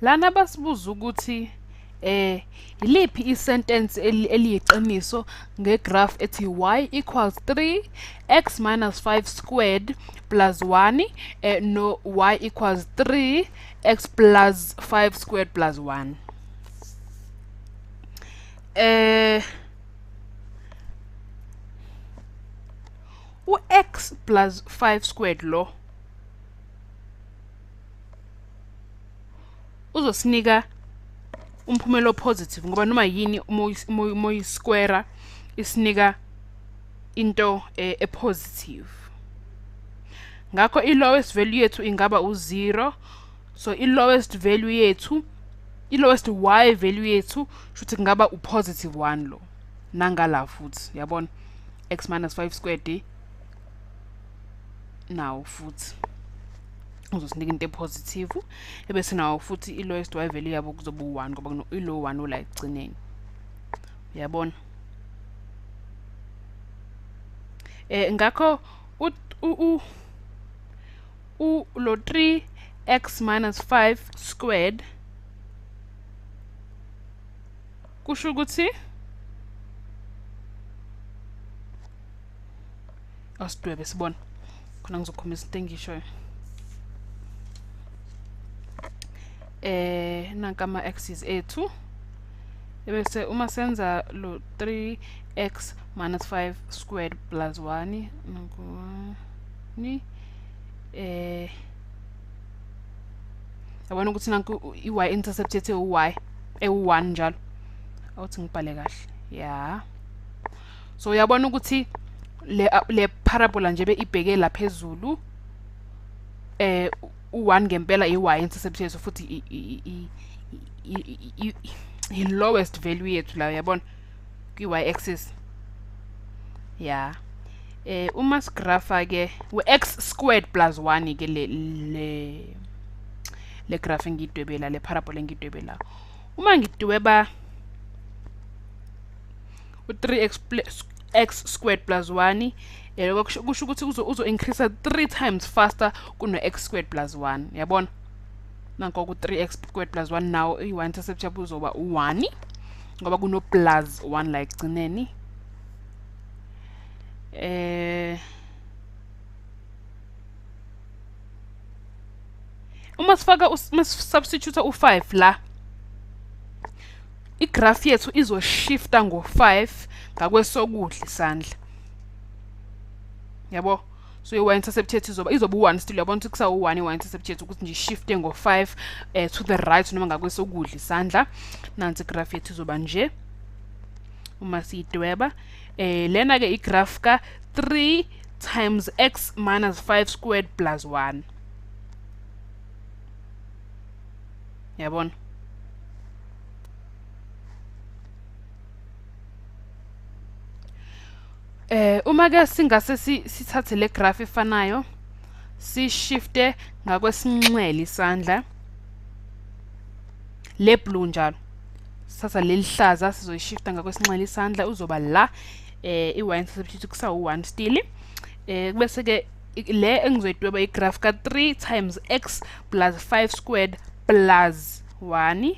Lana basibuza ukuthi iliphi isentence eliyiqiniso ngegraph ethi y equals 3 x minus 5 squared plus 1 no y equals 3 x plus 5 squared plus 1. U-x plus 5 squared lo uzosinika umphumela positive ngoba noma yini uma square isinika into positive. Ngakho i-lowest value yethu ingaba u0, so i-lowest value yethu, i-lowest y value yethu shothi kungaba u-positive 1 lo nangala futhi yabona x minus 5 squared nawo futhi uzosinika into positive ebese nawo futhi i-lowest y value yabo kuzoba u1 ngoba ilo 1 ola ekugcineni uyabona. Ngakho lo 3x minus 5 squared kusho ukuthi asidwebe sibona khona ngizokhombisa into engishoyo. Nanka ama-axes ethu ebese uma senza lo 3x minus 5 squared plus 1 yabona ukuthi nanku i-y intercept yethu u-y ewu1 njalo awuthi ngibhale kahle ya. So uyabona ukuthi le parabola nje ibheke laphezulu u1 ngempela i-y intercept yethu futhi i-lowest value yethu la yabona kwi-y axis ya. Uma sigrafa ke u-x squared plus 1 ke le graph engidwebela le parabola engidwebela uma ngidweba u3x squared plus 1 kusho ukuthi uzo increase 3 times faster kuno x squared plus 1 yabona nanko ku 3x squared plus 1 now i-y intercept yabo uzoba u1 ngoba kuno plus 1 la ekugcineni. Uma sifaka substitute u5 la igraph yethu izoshifta ngo5 ngakwesokudla isandla yabo. So i-y intercept yethu izoba u1 still yabona ukuthi kusa u1 i-y intercept yethu ukuthi nje shifte ngo5 to the right noma ngakwesokudla isandla. Nansi igraph yethu izoba nje uma siyidweba lena ke igraph ka 3 times x minus 5 squared plus 1 yabona. Uma ke singase sithathe le graph efanayo si shifte ngakwesinxele isandla le blue njalo sithatha lelihlaza sizoyishifta ngakwesinxele isandla uzoba la i-y intercept kusa u1 still bese ke le engizoyidweba igraph ka 3 times x plus 5 squared plus 1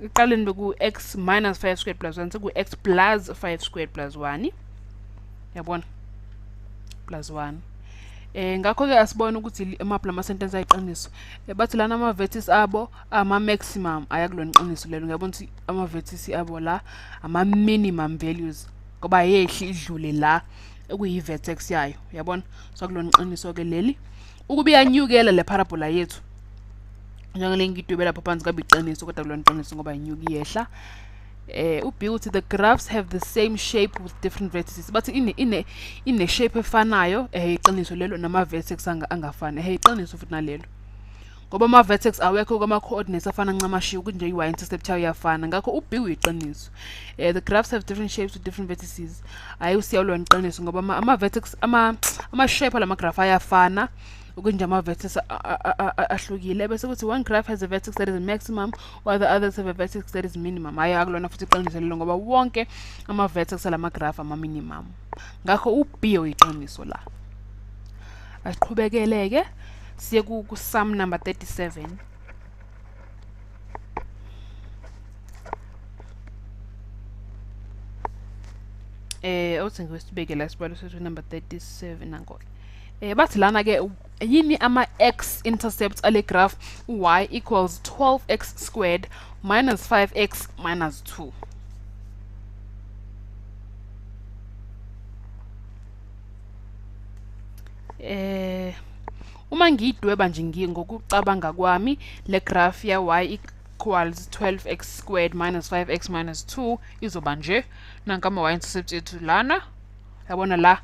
iqaleni beku x minus 5 squared plus 1 seku x plus 5 squared plus 1 yabona plus 1. Ngakho ke asibona ukuthi amaphi lama sentence ayiqiniso bathi lana ama vertices abo ama maximum ayakulona iqiniso lelo ngiyabona ukuthi ama vertices abo la ama minimum values ngoba yehli idlule la okuyi vertex yayo yabona. So kulona iqiniso ke leli ukuba iyanyukela le parabola yethu njengale ngidwebela lapha phansi kabe iqiniso kodwa kulona iqiniso ngoba inyuki yehla. B uthi the graphs have the same shape with different vertices but ine shape efanayo iqiniso lelo nama vertex angafani iqiniso futhi nalelo ngoba ama vertex awekho kuma coordinates afana ncamashi ukuthi nje i-y intercept yayo yafana ngakho u-b uyiqiniso. The graphs have different shapes with different vertices ayusiyalona iqiniso ngoba ama vertex ama shape ala graph ayafana ukunje ama vertices ahlukile bese kuthi one graph has a vertex that is a maximum while the others have a vertex that is minimum akulona futhi iqiniso lelo ngoba wonke ama vertex ala graph ama minimum ngakho u-b uyiqiniso la. Asiqhubekele ke siye ku sum number 37. awuthi ngiwesibeke la isibalo sethu number 37 nanko bathi lana ke yini ama x intercepts ale graph y equals 12x squared minus 5x minus 2. Uma ngiyidweba nje ngokucabanga kwami le graph ya y equals 12x squared minus 5x minus 2 izoba nje nanka ama y intercept ethu lana yabona la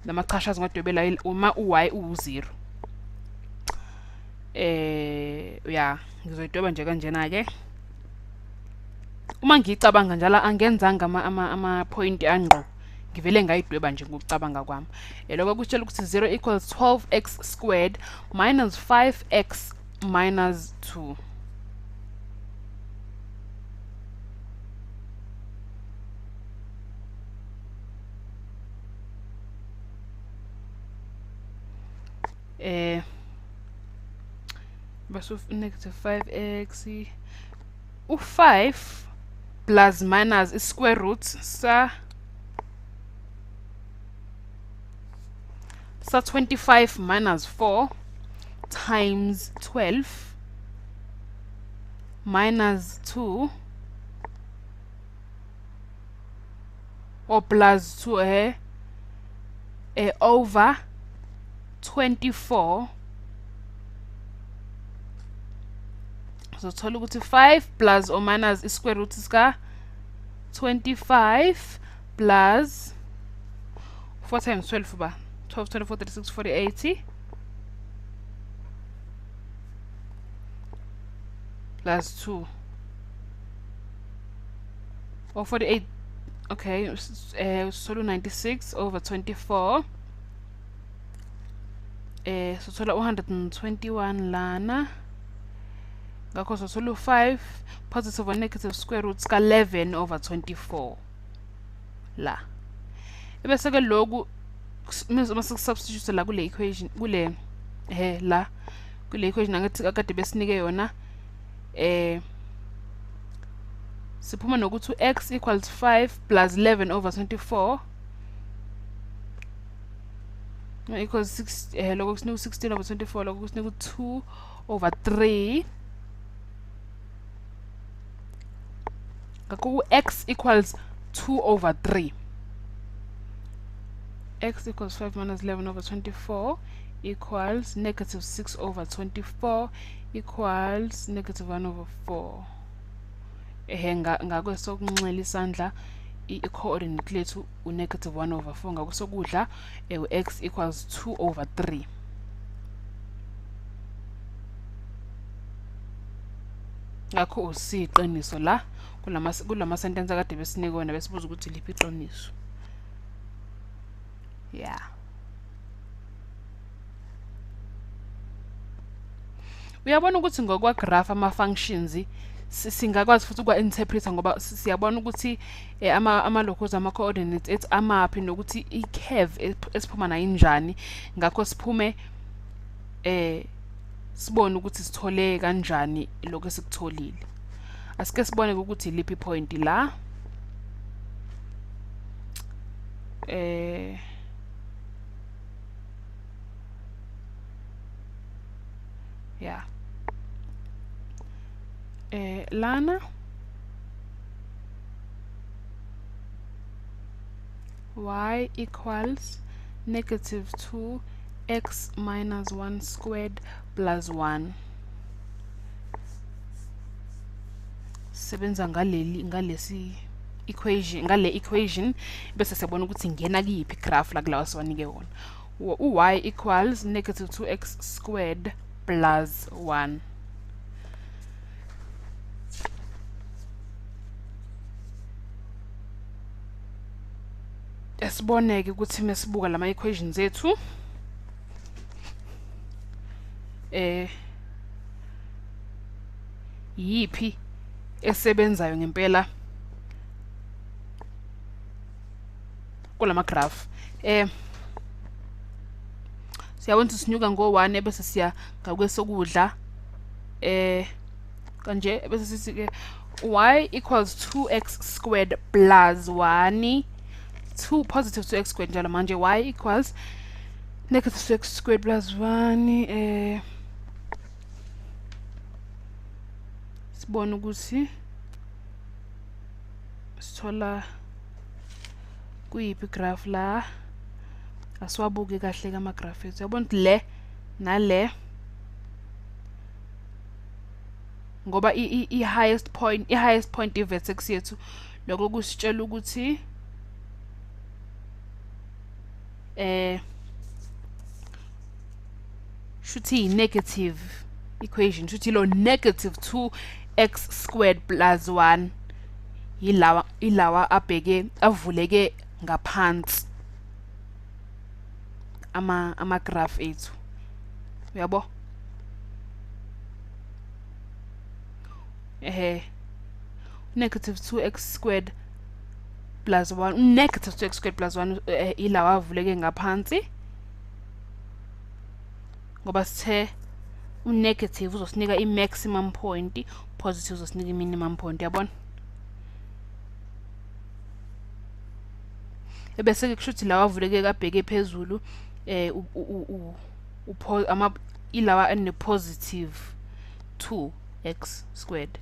namachashazi ngodwebela uma y u0 ya ngizoyidweba nje kanjena ke uma ngicabanga njalo angenzanga ama point angqo ngivele ngayidweba nje ngokucabanga kwami lokho kutshela ukuthi 0 equals 12x squared minus 5x minus 2. Base negative 5x u5 plus minus is square root sa 25 minus 4 times 12 minus 2 or plus 2 over 24. So thola ukuthi 5 plus or minus is square root iska 25 plus 4 times 12 ba 12 24 36 40 80 plus 2 or 48. Okay, so 96 over 24 so thola 121 lana ngakho so thola 5 positive or negative square roots ka 11 over 24 la ebese ke lokhu mase substitute la kule equation kule la kule equation angathi akade besinike yona siphuma nokuthi x equals 5 plus 11 over 24 equals 6 lokho kusinika 16 over 24 lokho kusinika 2 over 3 ngakho x equals 2 over 3. X equals 5 minus 11 over 24 equals negative 6 over 24 equals negative 1 over 4. Ngakwesokunxele isandla i-coordinate lethu u-negative 1 over 4 ngakwesokudla x equals 2 over 3. Ngakho usiqiniso la kulama sentence akade besinike wona besibuza ukuthi liphi iqiniso. Yeah. Uyabona ukuthi ngokwa graph ama functions singakwazi futhi ukwa interpret ngoba siyabona ukuthi ama locus ama coordinates ethi amaphi nokuthi I curve esiphuma nayo injani ngakho siphume sibone ukuthi sithole kanjani lokho esikutholile. Asike sibone ukuthi liphi point la yeah lana y equals negative 2 x minus 1 squared plus 1 sebenza ngale equation bese siyabona ukuthi ngena kuyiphi graph la kulawa siwanike wona y equals negative 2x squared plus 1. Esiboneke ukuthi mesibuka lama equations ethu yipi esebenzayo ngempela kulama graph siyabona ukuthi sinyuka ngo1 bese siya ngakwesokudla kanje bese sithi ke y equals 2x squared plus 1 positive 2x squared njalo manje y equals negative 2x squared plus 1 sibone ukuthi sithola kuyipi graph la asiwabuke kahle ka graph ethu yabona ukuthi le nale ngoba I highest point vertex yethu lokho kusitshela ukuthi shuthi negative equation shuthi lo negative 2x squared plus 1 ilawa abheke avuleke ngaphansi ama graph ethu uyabo negative 2x squared plus 1 negative 2x squared plus 1 ilawa avuleke ngaphansi ngoba sithe negative uzosinika I maximum point positive uzosinika I minimum point yabona ebese ke kushuthi lawa avuleke kabheke phezulu ilawa ane positive 2x squared